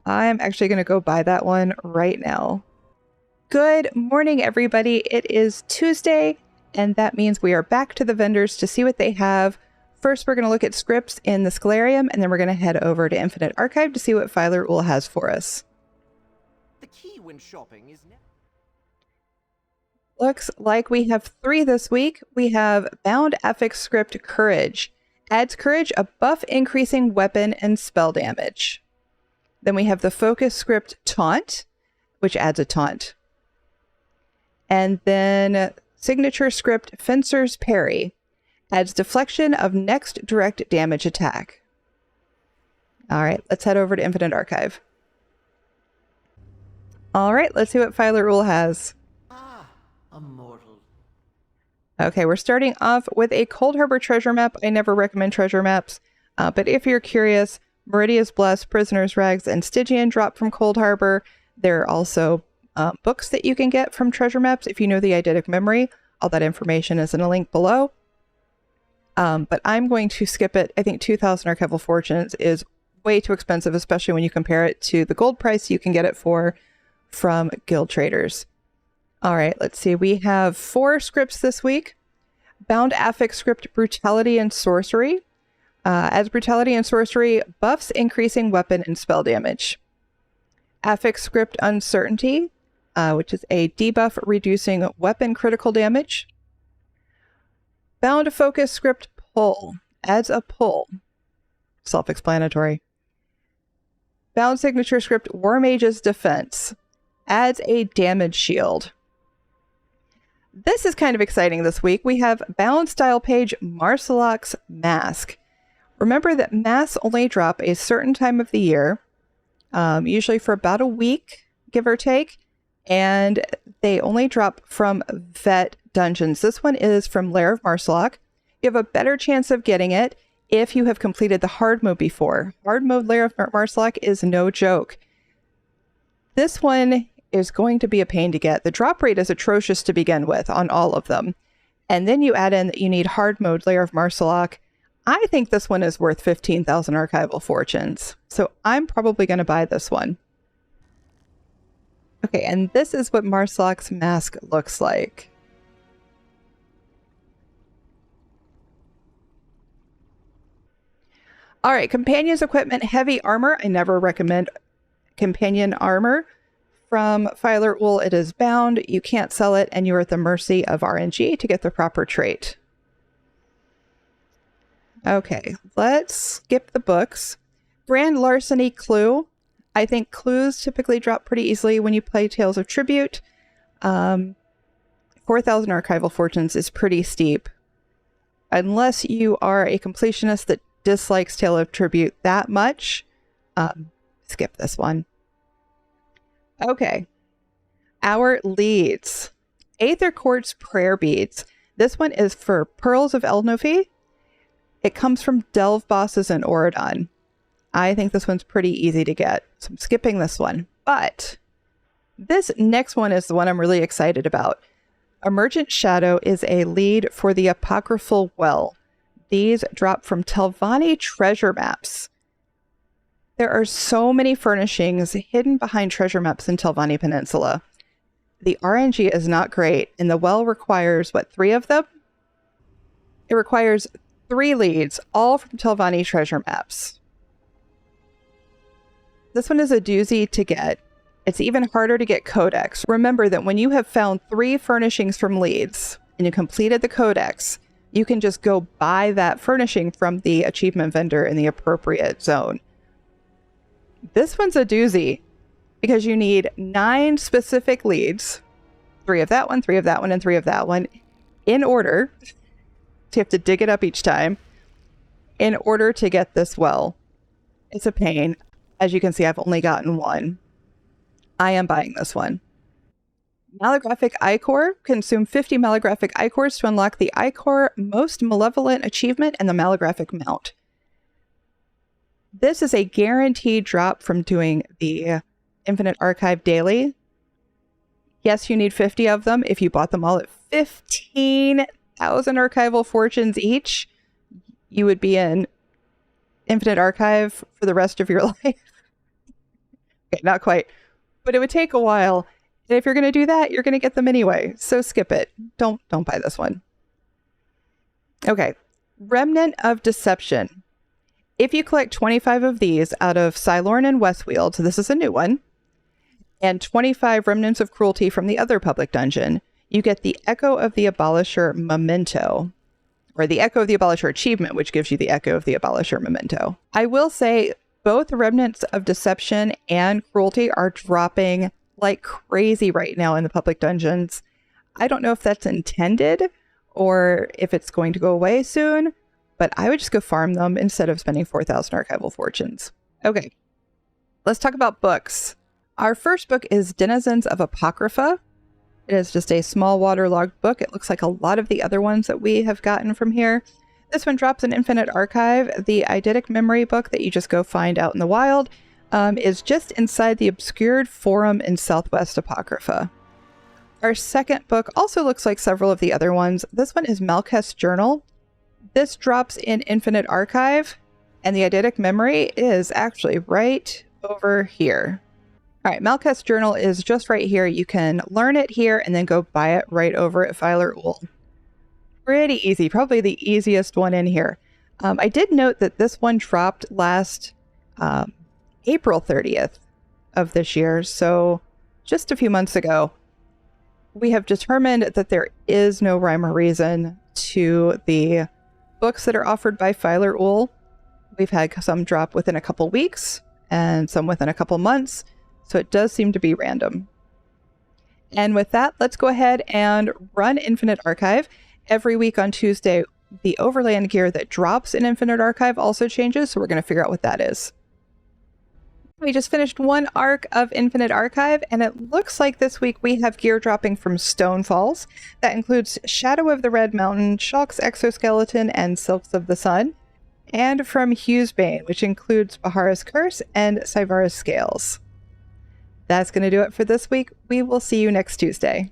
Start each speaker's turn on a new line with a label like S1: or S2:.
S1: I'm actually going to go buy that one right now. Good morning, everybody. It is Tuesday, and that means we are back to the vendors to see what they have. First, we're going to look at scripts in the Scholarium, and then we're going to head over to Infinite Archive to see what Filer Ul has for us.
S2: The key when shopping is
S1: Looks like we have 3 this week. We have Bound Affix script Courage. Adds Courage a buff increasing weapon and spell damage. Then we have the Focus script Taunt, which adds a taunt. And then Signature script Fencer's Parry. Adds deflection of next direct damage attack. All right, let's head over to Infinite Archive. All right, let's see what Filer Ul has.
S2: a mortal.
S1: Okay, we're starting off with a Cold Harbor treasure map. I never recommend treasure maps, but if you're curious, Meridia's Blessed, Prisoner's Rags, and Stygian drop from Cold Harbor. There are also books that you can get from treasure maps if you know the eidetic memory. All that information is in a link below. But I'm going to skip it. I think 2,000 Archival Fortunes is way too expensive, especially when you compare it to the gold price you can get it for from guild traders. All right, let's see. We have 4 scripts this week. Bound Affix script Brutality and Sorcery. As Brutality and Sorcery, buffs increasing weapon and spell damage. Affix script Uncertainty, which is a debuff reducing weapon critical damage. Bound Focus script Pull, adds a pull. Self-explanatory. Bound Signature script War Mage's Defense, adds a damage shield. This is kind of exciting this week. We have Bound Style Page Marsalak's Mask. Remember that masks only drop a certain time of the year, usually for about a week, give or take, and they only drop from vet dungeons. This one is from Lair of Marsalak. You have a better chance of getting it if you have completed the hard mode before. Hard mode Lair of Marsalak is no joke. This one is going to be a pain to get. The drop rate is atrocious to begin with on all of them. And then you add in that you need hard mode Lair of Marsalak. I think this one is worth 15,000 Archival Fortunes. So I'm probably going to buy this one. Okay, and this is what Marsalak's mask looks like. All right, Companion's Equipment Heavy Armor. I never recommend companion armor. From Filer Ul, it is bound. You can't sell it, and you are at the mercy of RNG to get the proper trait. Okay, let's skip the books. Grand Larceny Clue. I think clues typically drop pretty easily when you play Tales of Tribute. 4,000 Archival Fortunes is pretty steep. Unless you are a completionist that dislikes Tale of Tribute that much, skip this one. Okay, our leads. Aether Quartz Prayer Beads. This one is for Pearls of Eldnofi. It comes from Delve bosses in Oridon. I think this one's pretty easy to get, so I'm skipping this one. But this next one is the one I'm really excited about. Emergent Shadow is a lead for the Apocryphal Well. These drop from Telvanni treasure maps. There are so many furnishings hidden behind treasure maps in Telvanni Peninsula. The RNG is not great, and the well requires, what, 3 of them? It requires 3 leads, all from Telvanni treasure maps. This one is a doozy to get. It's even harder to get codex. Remember that when you have found 3 furnishings from leads, and you completed the codex, you can just go buy that furnishing from the achievement vendor in the appropriate zone. This one's a doozy because you need 9 specific leads, 3 of that one, 3 of that one, and 3 of that one in order. So you have to dig it up each time in order to get this well. It's a pain. As you can see, I've only gotten 1. I am buying this one. Malographic Ichor. Consume 50 Malographic Ichors to unlock the Ichor Most Malevolent achievement and the Malographic Mount. This is a guaranteed drop from doing the Infinite Archive daily. Yes, you need 50 of them. If you bought them all at 15,000 Archival Fortunes each, you would be in Infinite Archive for the rest of your life. Okay, not quite. But it would take a while. And if you're going to do that, you're going to get them anyway. So skip it. Don't buy this one. Okay. Remnant of Deception. If you collect 25 of these out of Cylorn and Westfield, so this is a new one, and 25 Remnants of Cruelty from the other public dungeon, you get the Echo of the Abolisher Memento, or the Echo of the Abolisher Achievement, which gives you the Echo of the Abolisher Memento. I will say both Remnants of Deception and Cruelty are dropping like crazy right now in the public dungeons. I don't know if that's intended or if it's going to go away soon, but I would just go farm them instead of spending 4,000 archival fortunes. Okay, let's talk about books. Our first book is Denizens of Apocrypha. It is just a small waterlogged book. It looks like a lot of the other ones that we have gotten from here. This one drops an Infinite Archive. The eidetic memory book that you just go find out in the wild is just inside the obscured forum in Southwest Apocrypha. Our second book also looks like several of the other ones. This one is Malketh's Journal. This drops in Infinite Archive, and the eidetic memory is actually right over here. All right, Malketh's Journal is just right here. You can learn it here and then go buy it right over at Filer Ool. Pretty easy, probably the easiest one in here. I did note that this one dropped last April 30th of this year, so just a few months ago. We have determined that there is no rhyme or reason to the books that are offered by Filer Ool. We've had some drop within a couple weeks and some within a couple months, so it does seem to be random. And with that, let's go ahead and run Infinite Archive. Every week on Tuesday, the overland gear that drops in Infinite Archive also changes, so we're going to figure out what that is. We just finished one arc of Infinite Archive, and it looks like this week we have gear dropping from Stone Falls. That includes Shadow of the Red Mountain, Shulk's Exoskeleton, and Silks of the Sun. And from Hughesbane, which includes Bahara's Curse and Sivara's Scales. That's going to do it for this week. We will see you next Tuesday.